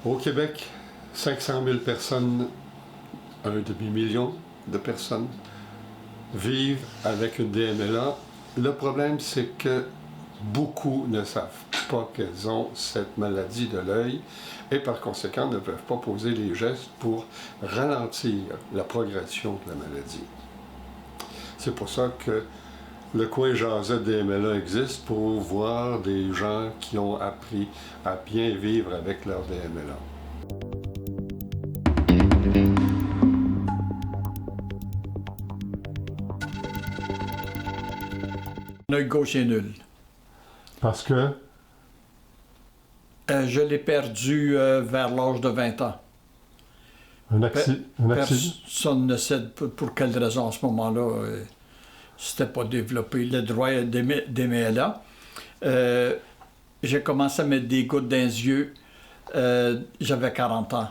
Au Québec, 500 000 personnes, un demi-million de personnes vivent avec une DMLA. Le problème, c'est que beaucoup ne savent pas qu'elles ont cette maladie de l'œil et par conséquent ne peuvent pas poser les gestes pour ralentir la progression de la maladie. C'est pour ça que le coin jasette DMLA existe pour voir des gens qui ont appris à bien vivre avec leur DMLA. L'œil gauche est nul. Parce que? Je l'ai perdu vers l'âge de 20 ans. Un accident? Personne ne sait pour quelle raison à ce moment-là. C'était pas développé. Le droit DMLA. J'ai commencé à mettre des gouttes dans les yeux. J'avais 40 ans.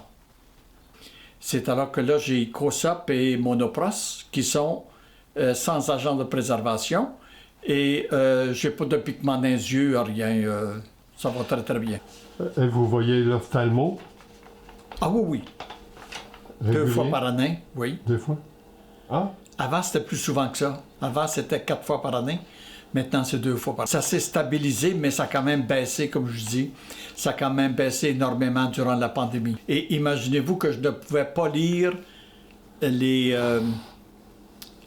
C'est alors que là, j'ai COSAP et Monopros qui sont sans agent de préservation. Et j'ai pas de piquement dans les yeux, rien. Ça va très, très bien. Et vous voyez l'ophtalmo? Ah oui, oui. Régulier? 2 fois par année, oui. 2 fois? Ah? Avant, c'était plus souvent que ça. Avant, c'était 4 fois par année. Maintenant, c'est 2 fois par année. Ça s'est stabilisé, mais ça a quand même baissé, comme je dis. Ça a quand même baissé énormément durant la pandémie. Et imaginez-vous que je ne pouvais pas lire les...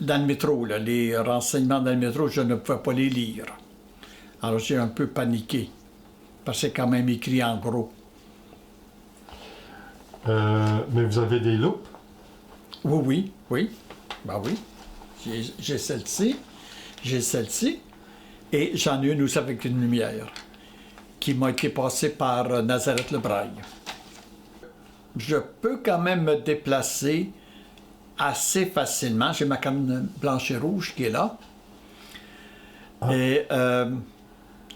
dans le métro, là, les renseignements dans le métro, je ne pouvais pas les lire. Alors j'ai un peu paniqué, parce que c'est quand même écrit en gros. Mais vous avez des loupes? Oui. Ben oui. J'ai celle-ci, et j'en ai une aussi avec une lumière, qui m'a été passée par Nazareth Le Braille. Je peux quand même me déplacer assez facilement. J'ai ma canne blanche et rouge qui est là. Ah. Et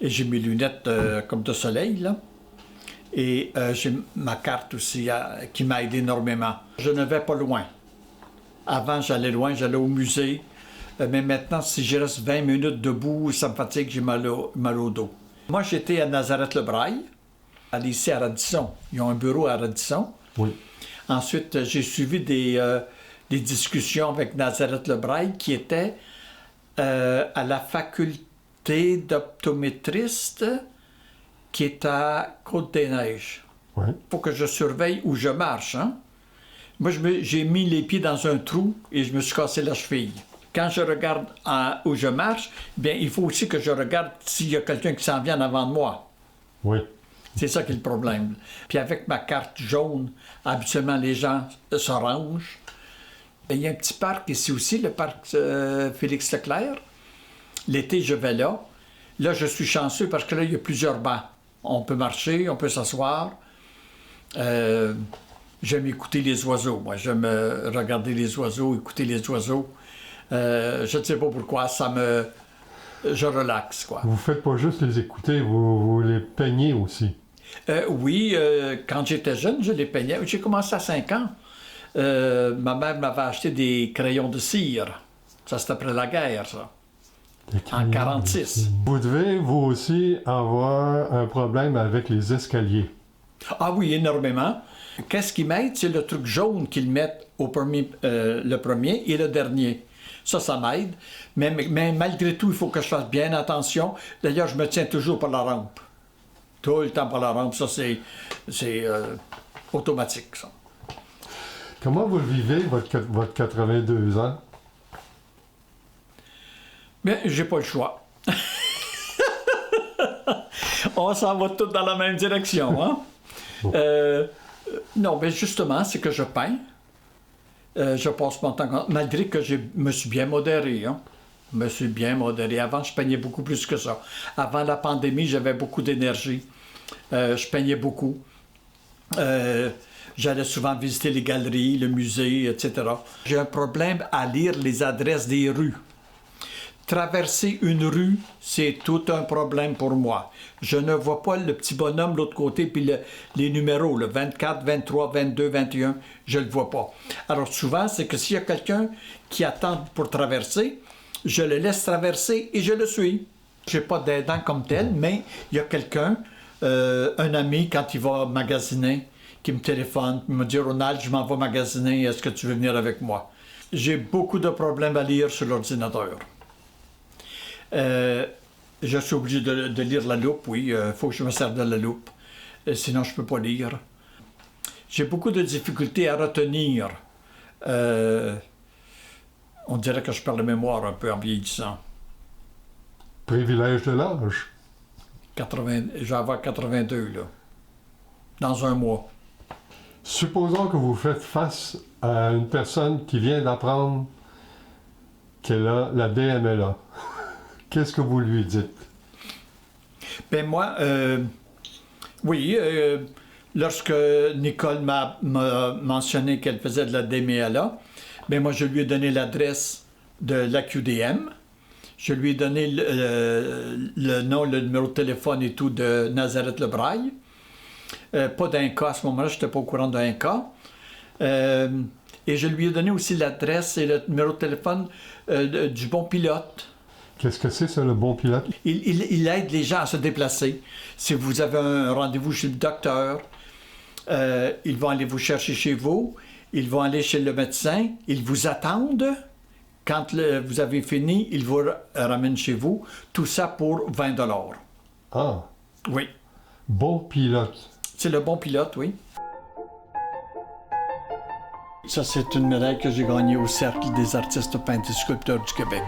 j'ai mes lunettes comme de soleil, là. Et j'ai ma carte aussi qui m'aide énormément. Je ne vais pas loin. Avant, j'allais loin, j'allais au musée. Mais maintenant, si je reste 20 minutes debout, ça me fatigue, j'ai mal au dos. Moi, j'étais à Nazareth Le Braille, ici à Radisson. Ils ont un bureau à Radisson. Oui. Ensuite, j'ai suivi des discussions avec Nazareth Le Braille qui était à la faculté d'optométriste qui est à Côte-des-Neiges. Oui. Il faut que je surveille où je marche. Hein? Moi, j'ai mis les pieds dans un trou et je me suis cassé la cheville. Quand je regarde où je marche, bien, il faut aussi que je regarde s'il y a quelqu'un qui s'en vient en avant de moi. Oui. C'est ça qui est le problème. Puis avec ma carte jaune, habituellement, les gens se rangent. Il y a un petit parc ici aussi, le parc Félix-Leclerc. L'été, je vais là. Là, je suis chanceux parce que là, il y a plusieurs bancs. On peut marcher, on peut s'asseoir. J'aime écouter les oiseaux. Moi, j'aime regarder les oiseaux, écouter les oiseaux. Je ne sais pas pourquoi, je relaxe, quoi. Vous ne faites pas juste les écouter, vous les peignez aussi. Oui, quand j'étais jeune, je les peignais. J'ai commencé à 5 ans. Ma mère m'avait acheté des crayons de cire. Ça, c'était après la guerre, ça. En 1946. Vous devez, vous aussi, avoir un problème avec les escaliers. Ah oui, énormément. Qu'est-ce qui m'aide? C'est le truc jaune qu'ils mettent le premier et le dernier. Ça m'aide. Mais malgré tout, il faut que je fasse bien attention. D'ailleurs, je me tiens toujours par la rampe. Tout le temps par la rampe. Ça, c'est automatique, ça. Comment vous vivez, votre 82 ans? Bien, j'ai pas le choix. On s'en va tous dans la même direction, hein? Non, mais justement, c'est que je peins. Je passe mon temps... Malgré que je me suis bien modéré, hein? Je me suis bien modéré. Avant, je peignais beaucoup plus que ça. Avant la pandémie, j'avais beaucoup d'énergie. Je peignais beaucoup. J'allais souvent visiter les galeries, le musée, etc. J'ai un problème à lire les adresses des rues. Traverser une rue, c'est tout un problème pour moi. Je ne vois pas le petit bonhomme de l'autre côté, puis les numéros, le 24, 23, 22, 21, je ne le vois pas. Alors souvent, c'est que s'il y a quelqu'un qui attend pour traverser, je le laisse traverser et je le suis. Je n'ai pas d'aidant comme tel, mais il y a quelqu'un, un ami, quand il va magasiner, qui me téléphone, qui me dit « Ronald, je m'en vais magasiner, est-ce que tu veux venir avec moi? » J'ai beaucoup de problèmes à lire sur l'ordinateur. Je suis obligé de lire la loupe, oui, il faut que je me serve de la loupe, sinon je ne peux pas lire. J'ai beaucoup de difficultés à retenir. On dirait que je perds la mémoire un peu en vieillissant. Privilège de l'âge. Je vais avoir 82, là, dans un mois. Supposons que vous faites face à une personne qui vient d'apprendre qu'elle a la DMLA. Qu'est-ce que vous lui dites? Ben moi, oui, lorsque Nicole m'a mentionné qu'elle faisait de la DMLA, ben moi je lui ai donné l'adresse de l'AQDM. Je lui ai donné le nom, le numéro de téléphone et tout de Nazareth Le Braille. Pas d'un cas à ce moment-là, je n'étais pas au courant d'un cas. Et je lui ai donné aussi l'adresse et le numéro de téléphone du Bon Pilote. Qu'est-ce que c'est, ça, le Bon Pilote? Il aide les gens à se déplacer. Si vous avez un rendez-vous chez le docteur, ils vont aller vous chercher chez vous, ils vont aller chez le médecin, ils vous attendent. Quand vous avez fini, ils vous ramènent chez vous. Tout ça pour 20 $. Ah! Oui. Bon Pilote. C'est le Bon Pilote, oui. Ça, c'est une médaille que j'ai gagnée au Cercle des artistes peintres et sculpteurs du Québec.